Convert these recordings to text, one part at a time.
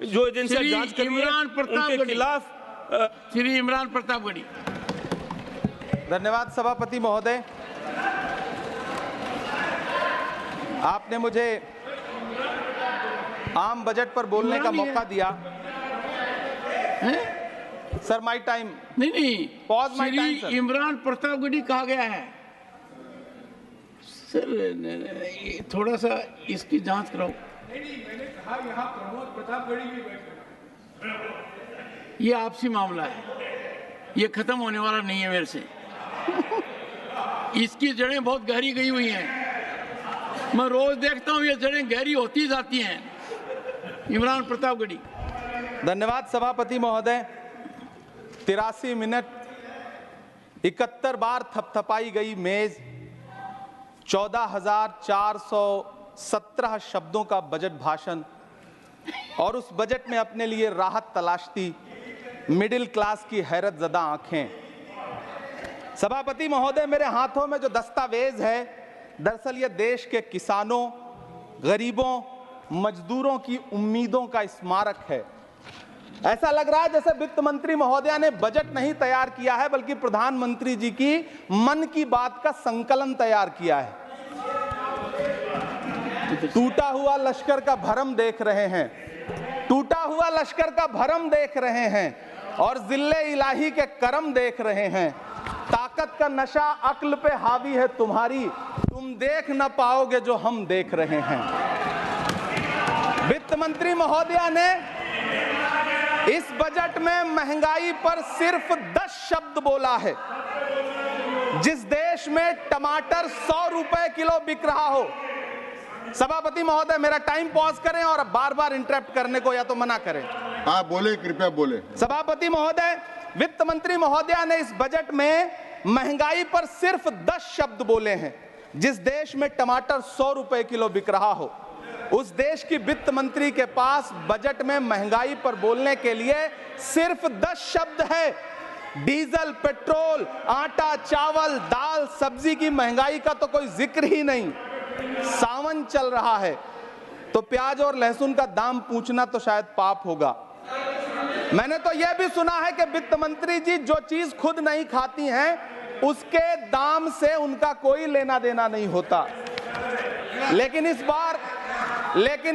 जो एजेंसियां जांच कर रही हैं उनके खिलाफ श्री इमरान प्रतापगढ़ी। धन्यवाद सभापति महोदय, आपने मुझे आम बजट पर बोलने का मौका दिया। Sir my time. नहीं, pause my time Shri Imran Pratapgarhi कहा गया है। सर थोड़ा सा इसकी जांच कराओ। मैंने कहा यहाँ प्रमोद प्रतापगढ़ी भी बैठे। ये आपसी मामला है, ये खत्म होने वाला नहीं है मेरे से। इसकी जड़ें बहुत गहरी गई हुई हैं, मैं रोज देखता हूँ ये जड़ें गहरी होती जाती हैं। इमरान प्रतापगढ़ी। धन्यवाद सभापति महोदय। 83 मिनट 71 बार थपथपाई गई मेज, 14,417 शब्दों का बजट भाषण और उस बजट में अपने लिए राहत तलाशती मिडिल क्लास की हैरतजदा आंखें। सभापति महोदय, मेरे हाथों में जो दस्तावेज है, दरअसल ये देश के किसानों, गरीबों, मजदूरों की उम्मीदों का स्मारक है। ऐसा लग रहा है जैसे वित्त मंत्री महोदया ने बजट नहीं तैयार किया है बल्कि प्रधानमंत्री जी की मन की बात का संकलन तैयार किया है। टूटा हुआ लश्कर का भरम देख रहे हैं, टूटा हुआ लश्कर का भरम देख रहे हैं और जिल्ले इलाही के करम देख रहे हैं। ताकत का नशा अक्ल पे हावी है तुम्हारी, तुम देख न पाओगे जो हम देख रहे हैं। वित्त मंत्री महोदया ने इस बजट में महंगाई पर सिर्फ 10 शब्द बोला है। जिस देश में टमाटर 100 रुपए किलो बिक रहा हो। सभापति महोदय, मेरा टाइम पॉज करें और बार बार इंटरप्ट करने को या तो मना करें। हाँ बोले, कृपया बोले। सभापति महोदय, वित्त मंत्री महोदया ने इस बजट में महंगाई पर सिर्फ 10 शब्द बोले हैं। जिस देश में टमाटर 100 रुपए किलो बिक रहा हो, उस देश की वित्त मंत्री के पास बजट में महंगाई पर बोलने के लिए सिर्फ 10 शब्द है। डीजल, पेट्रोल, आटा, चावल, दाल, सब्जी की महंगाई का तो कोई जिक्र ही नहीं। सावन चल रहा है तो प्याज और लहसुन का दाम पूछना तो शायद पाप होगा। मैंने तो यह भी सुना है कि वित्त मंत्री जी जो चीज खुद नहीं खाती हैं उसके दाम से उनका कोई लेना देना नहीं होता। लेकिन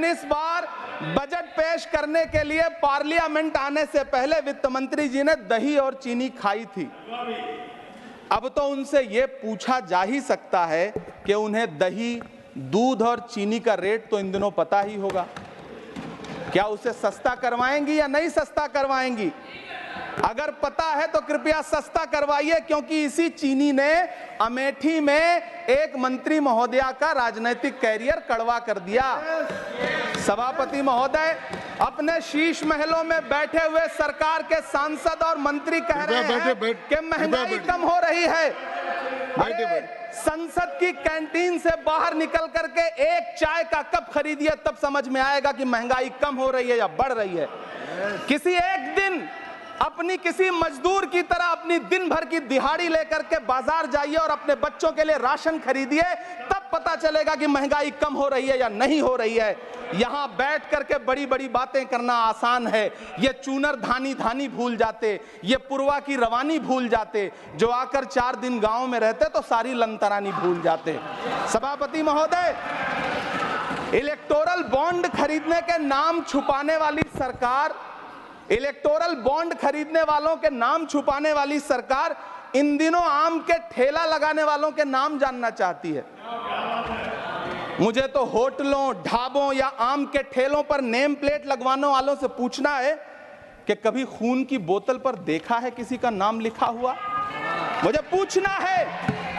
इस बार बजट पेश करने के लिए पार्लियामेंट आने से पहले वित्त मंत्री जी ने दही और चीनी खाई थी। अब तो उनसे यह पूछा जा ही सकता है कि उन्हें दही, दूध और चीनी का रेट तो इन दिनों पता ही होगा। क्या उसे सस्ता करवाएंगी या नहीं सस्ता करवाएंगी? अगर पता है तो कृपया सस्ता करवाइए, क्योंकि इसी चीनी ने अमेठी में एक मंत्री महोदया का राजनीतिक कैरियर कड़वा कर दिया। सभापति महोदय, अपने शीश महलों में बैठे हुए सरकार के सांसद और मंत्री कह रहे हैं कि महंगाई कम हो रही है। संसद की कैंटीन से बाहर निकल करके एक चाय का कप खरीदिए, तब समझ में आएगा कि महंगाई कम हो रही है या बढ़ रही है। किसी एक दिन अपनी किसी मजदूर की तरह अपनी दिन भर की दिहाड़ी लेकर के बाजार जाइए और अपने बच्चों के लिए राशन खरीदिए, तब पता चलेगा कि महंगाई कम हो रही है या नहीं हो रही है। यहां बैठ करके बड़ी बड़ी बातें करना आसान है। ये चूनर धानी धानी भूल जाते, ये पुरवा की रवानी भूल जाते, जो आकर 4 दिन गांव में रहते तो सारी लंतरानी भूल जाते। सभापति महोदय, इलेक्टोरल बॉन्ड खरीदने के नाम छुपाने वाली सरकार, इलेक्टोरल बॉन्ड खरीदने वालों के नाम छुपाने वाली सरकार इन दिनों आम के ठेला लगाने वालों के नाम जानना चाहती है। मुझे तो होटलों, ढाबों या आम के ठेलों पर नेम प्लेट लगवाने वालों से पूछना है कि कभी खून की बोतल पर देखा है किसी का नाम लिखा हुआ? मुझे पूछना है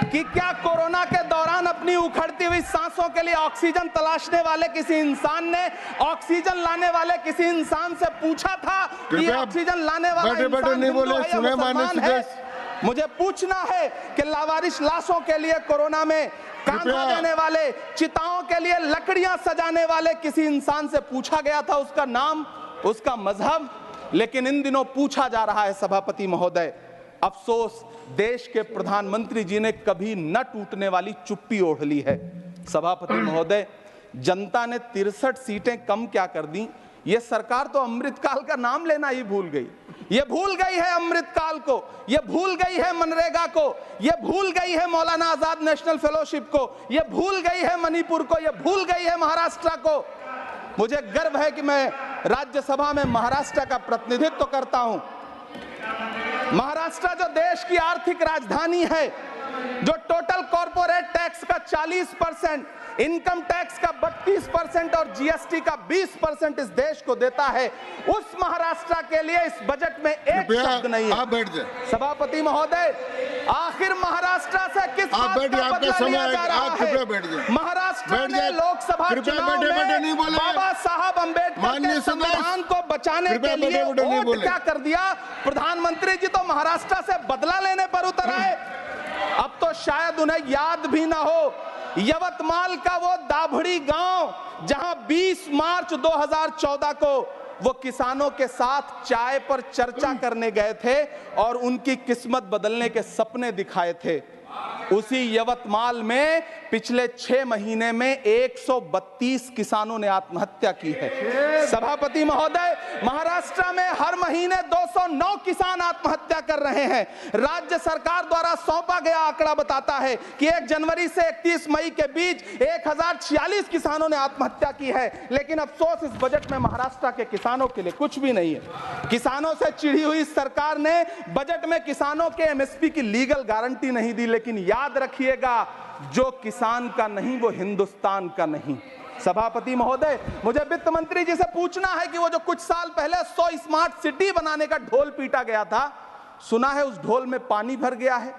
कि क्या कोरोना के दौरान अपनी उखड़ती हुई सांसों के लिए ऑक्सीजन तलाशने वाले किसी इंसान ने ऑक्सीजन लाने वाले किसी इंसान से पूछा था कि ऑक्सीजन लाने वाला इंसान हिंदू है या मुसलमान है? मुझे पूछना है कि लावारिश लाशों के लिए कोरोना में कांधा देने वाले, चिताओं के लिए लकड़ियां सजाने वाले किसी इंसान से पूछा गया था उसका नाम, उसका मजहब? लेकिन इन दिनों पूछा जा रहा है। सभापति महोदय, अफसोस देश के प्रधानमंत्री जी ने कभी न टूटने वाली चुप्पी ओढ़ ली है। सभापति महोदय, जनता ने 63 सीटें कम क्या कर दी, ये सरकार तो अमृतकाल का नाम लेना ही भूल गई। ये भूल गई है अमृतकाल को, ये भूल गई है मनरेगा को, ये भूल गई है मौलाना आजाद नेशनल फेलोशिप को, ये भूल गई है मणिपुर को, ये भूल गई है महाराष्ट्र को। मुझे गर्व है कि मैं राज्यसभा में महाराष्ट्र का प्रतिनिधित्व करता हूं। महाराष्ट्र जो देश की आर्थिक राजधानी है, जो टोटल कॉर्पोरेट टैक्स का 40%, इनकम टैक्स का 32% और जीएसटी का 20% इस देश को देता है, उस महाराष्ट्र के लिए इस बजट में एक शब्द नहीं है। आप बैठ जाए। सभापति महोदय, आखिर महाराष्ट्र से किस बात का बदला लिया जा रहा है? महाराष्ट्र में लोकसभा चुनाव में बाबा साहब अम्बेडकर के संविधान को बचाने के लिए वोट क्या कर दिया? प्रधानमंत्री जी तो महाराष्ट्र से बदला लेने पर उतर आए। अब तो शायद उन्हें याद भी ना हो यवतमाल का वो दाभड़ी गांव जहां 20 मार्च 2014 को वो किसानों के साथ चाय पर चर्चा करने गए थे और उनकी किस्मत बदलने के सपने दिखाए थे। उसी यवतमाल में पिछले 6 महीने में 132 किसानों ने आत्महत्या की है। सभापति महोदय, महाराष्ट्र में हर महीने 209 किसान आत्महत्या कर रहे हैं। राज्य सरकार द्वारा सौंपा गया आंकड़ा बताता है कि 1 जनवरी से 31 मई के बीच 1046 किसानों ने आत्महत्या की है। लेकिन अफसोस, इस बजट में महाराष्ट्र के किसानों के लिए कुछ भी नहीं है। किसानों से चिढ़ी हुई सरकार ने बजट में किसानों के एमएसपी की लीगल गारंटी नहीं दी। लेकिन याद रखिएगा, जो किसान का नहीं वो हिंदुस्तान का नहीं। सभापति महोदय, मुझे वित्त मंत्री जी से पूछना है कि वो जो कुछ साल पहले 100 स्मार्ट सिटी बनाने का ढोल पीटा गया था, सुना है उस ढोल में पानी भर गया है,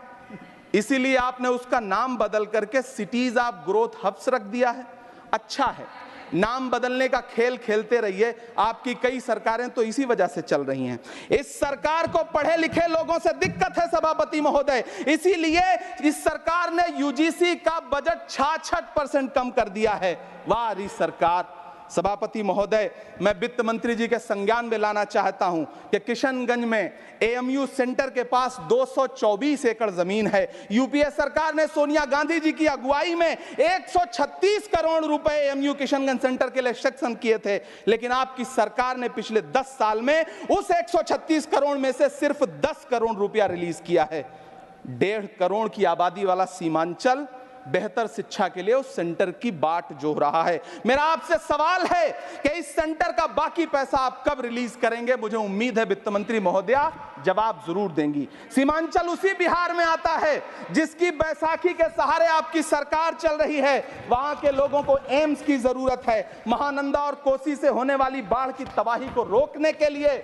इसीलिए आपने उसका नाम बदल करके सिटीज ऑफ ग्रोथ हब्स रख दिया है। अच्छा है, नाम बदलने का खेल खेलते रहिए। आपकी कई सरकारें तो इसी वजह से चल रही हैं। इस सरकार को पढ़े लिखे लोगों से दिक्कत है सभापति महोदय, इसीलिए इस सरकार ने यूजीसी का बजट 66% कम कर दिया है। वाह री सरकार। सभापति महोदय, मैं वित्त मंत्री जी के संज्ञान में लाना चाहता हूं कि किशनगंज में एएमयू सेंटर के पास 224 एकड़ जमीन है। यूपीए सरकार ने सोनिया गांधी जी की अगुवाई में 136 करोड़ रुपए एएमयू किशनगंज सेंटर के लिए सेक्शन किए थे। लेकिन आपकी सरकार ने पिछले 10 साल में उस 136 करोड़ में से सिर्फ 10 करोड़ रुपया रिलीज किया है। 1.5 करोड़ की आबादी वाला सीमांचल बेहतर शिक्षा के लिए उस सेंटर की बाट जोह रहा है। मेरा आपसे सवाल है कि इस सेंटर का बाकी पैसा आप कब रिलीज करेंगे? मुझे उम्मीद है वित्त मंत्री महोदया जवाब जरूर देंगी। सीमांचल उसी बिहार में आता है जिसकी बैसाखी के सहारे आपकी सरकार चल रही है। वहां के लोगों को एम्स की जरूरत है। महानंदा और कोसी से होने वाली बाढ़ की तबाही को रोकने के लिए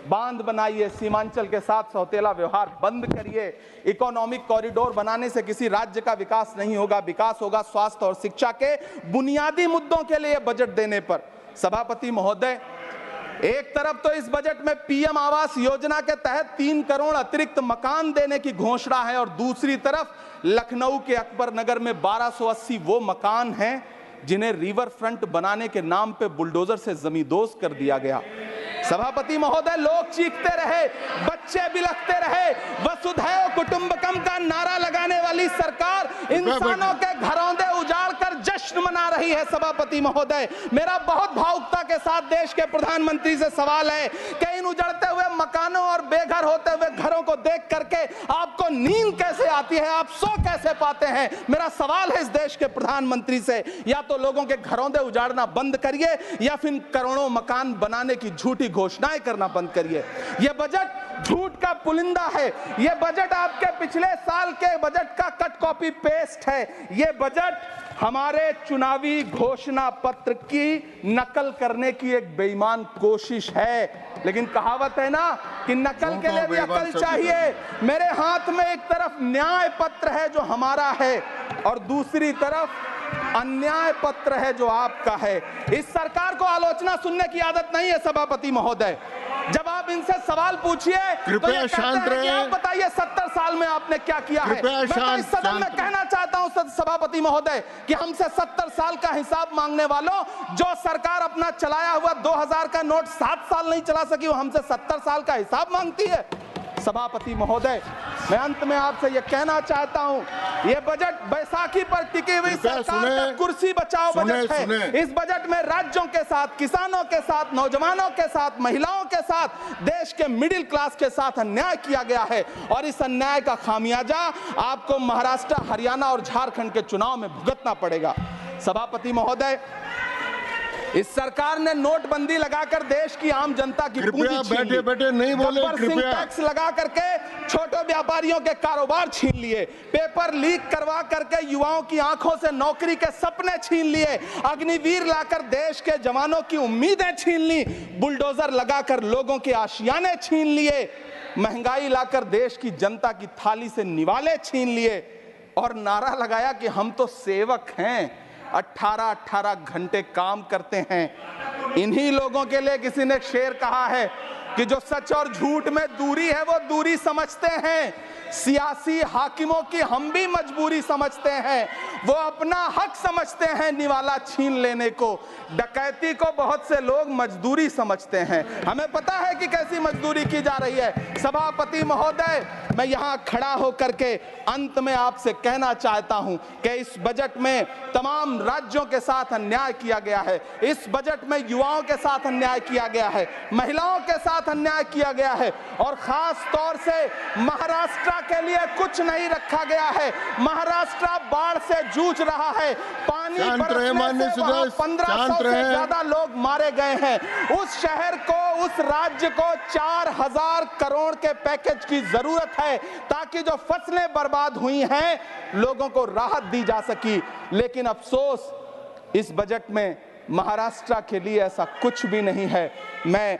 बांध बनाइए, सीमांचल के साथ सौतेला व्यवहार बंद करिए। इकोनॉमिक कॉरिडोर बनाने से किसी राज्य का विकास नहीं होगा, विकास होगा स्वास्थ्य और शिक्षा के बुनियादी मुद्दों के लिए बजट देने पर। सभापति महोदय, एक तरफ तो इस बजट में पीएम आवास योजना के तहत 3 करोड़ अतिरिक्त मकान देने की घोषणा है और दूसरी तरफ लखनऊ के अकबर नगर में 1280 वो मकान हैं जिन्हें रिवर फ्रंट बनाने के नाम पे बुलडोजर से जमींदोज कर दिया गया। सभापति महोदय, लोग चीखते रहे, बच्चे बिलखते रहे, वसुधैव कुटुंबकम का नारा लगाने वाली सरकार इंसानों के घरौंदे उजाड़ कर जश्न मना रही है। सभापति महोदय, मेरा बहुत भावुकता के साथ देश के प्रधानमंत्री से सवाल है कि इन उजड़ते हुए मकानों और बेघर होते हुए घरों को देख करके आपको नींद कैसे आती है, आप सो कैसे पाते हैं? मेरा सवाल है इस देश के प्रधानमंत्री से, या तो लोगों के घरौंदे उजाड़ना बंद करिए या फिर करोड़ों मकान बनाने की झूठी घोषणाएं करना बंद करिए। यह बजट झूठ का पुलिंदा है। यह बजट आपके पिछले साल के बजट का कट कॉपी पेस्ट है। यह बजट हमारे चुनावी घोषणा पत्र की नकल करने की एक बेईमान कोशिश है। लेकिन कहावत है ना कि नकल के लिए भी अकल चाहिए। मेरे हाथ में एक तरफ न्याय पत्र है जो हमारा है और दूसरी तरफ अन्याय पत्र है जो आपका है। इस सरकार को आलोचना सुनने की आदत नहीं है सभापति महोदय। जब आप इनसे सवाल पूछिए तो ये कहते हैं कि आप बताइए 70 साल में आपने क्या किया है। मैं तो इस सदन में कहना चाहता हूं सभापति महोदय कि हमसे 70 साल का हिसाब मांगने वालों, जो सरकार अपना चलाया हुआ 2000 का नोट 7 साल नहीं चला सकी, वो हमसे 70 साल का हिसाब मांगती है। सभापति महोदय, मैं अंत में आपसे यह कहना चाहता हूं, यह बजट बैसाखी पर टिकी हुई सरकार का कुर्सी बचाओ बजट है। इस बजट में राज्यों के साथ, किसानों के साथ, नौजवानों के साथ, महिलाओं के साथ, देश के मिडिल क्लास के साथ अन्याय किया गया है और इस अन्याय का खामियाजा आपको महाराष्ट्र, हरियाणा और झारखंड के चुनाव में भुगतना पड़ेगा। सभापति महोदय, इस सरकार ने नोटबंदी लगाकर देश की आम जनता की पूंजी छीन ली। बैठे नहीं बोले, कृपया टैक्स लगा करके छोटे व्यापारियों के कारोबार छीन लिए, पेपर लीक करवा करके युवाओं की आंखों से नौकरी के सपने छीन लिए, अग्निवीर लाकर देश के जवानों की उम्मीदें छीन ली, बुलडोजर लगाकर लोगों के आशियाने छीन लिए, महंगाई लाकर देश की जनता की थाली से निवाले छीन लिए और नारा लगाया कि हम तो सेवक हैं, 18-18 घंटे काम करते हैं। इन्हीं लोगों के लिए किसी ने शेर कहा है कि जो सच और झूठ में दूरी है वो दूरी समझते हैं, सियासी हाकिमों की हम भी मजबूरी समझते हैं, वो अपना हक समझते हैं निवाला छीन लेने को, डकैती को बहुत से लोग मजदूरी समझते हैं। हमें पता है कि कैसी मजदूरी की जा रही है। सभापति महोदय, मैं यहाँ खड़ा होकर के अंत में आपसे कहना चाहता हूँ कि इस बजट में तमाम राज्यों के साथ अन्याय किया गया है, इस बजट में युवाओं के साथ अन्याय किया गया है, महिलाओं के साथ अन्याय किया गया है और खास तौर से महाराष्ट्र के लिए कुछ नहीं रखा गया है। महाराष्ट्र बाढ़ से जूझ रहा है, पानी बरसने से वहां 1500 से ज्यादा लोग मारे गए हैं। उस शहर को, उस राज्य को 4000 करोड़ के पैकेज की जरूरत है ताकि जो फसलें बर्बाद हुई हैं लोगों को राहत दी जा सकी। लेकिन अफसोस, इस बजट में महाराष्ट्र के लिए ऐसा कुछ भी नहीं है। मैं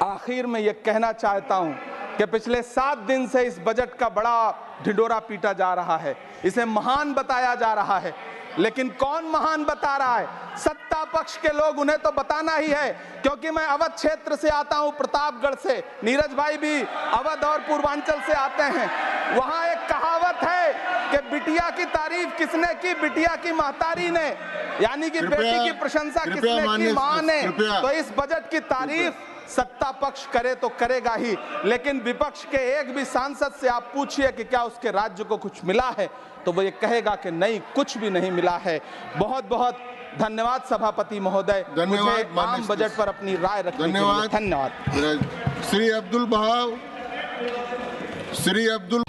आखिर में यह कहना चाहता हूं कि पिछले 7 दिन से इस बजट का बड़ा ढिंढोरा पीटा जा रहा है, इसे महान बताया जा रहा है, लेकिन कौन महान बता रहा है? सत्ता पक्ष के लोग, उन्हें तो बताना ही है, क्योंकि मैं अवध क्षेत्र से आता हूं, प्रतापगढ़ से, नीरज भाई भी अवध और पूर्वांचल से आते हैं। वहां एक कहावत है कि बिटिया की तारीफ किसने की? बिटिया की महतारी ने, यानी कि बेटी की प्रशंसा किसने की? मां ने। तो इस बजट की तारीफ सत्ता पक्ष करे तो करेगा ही, लेकिन विपक्ष के एक भी सांसद से आप पूछिए कि क्या उसके राज्य को कुछ मिला है, तो वो ये कहेगा कि नहीं, कुछ भी नहीं मिला है। बहुत बहुत धन्यवाद सभापति महोदय, मुझे आम बजट पर अपनी राय रखने के लिए धन्यवाद। श्री अब्दुल बहाव, श्री अब्दुल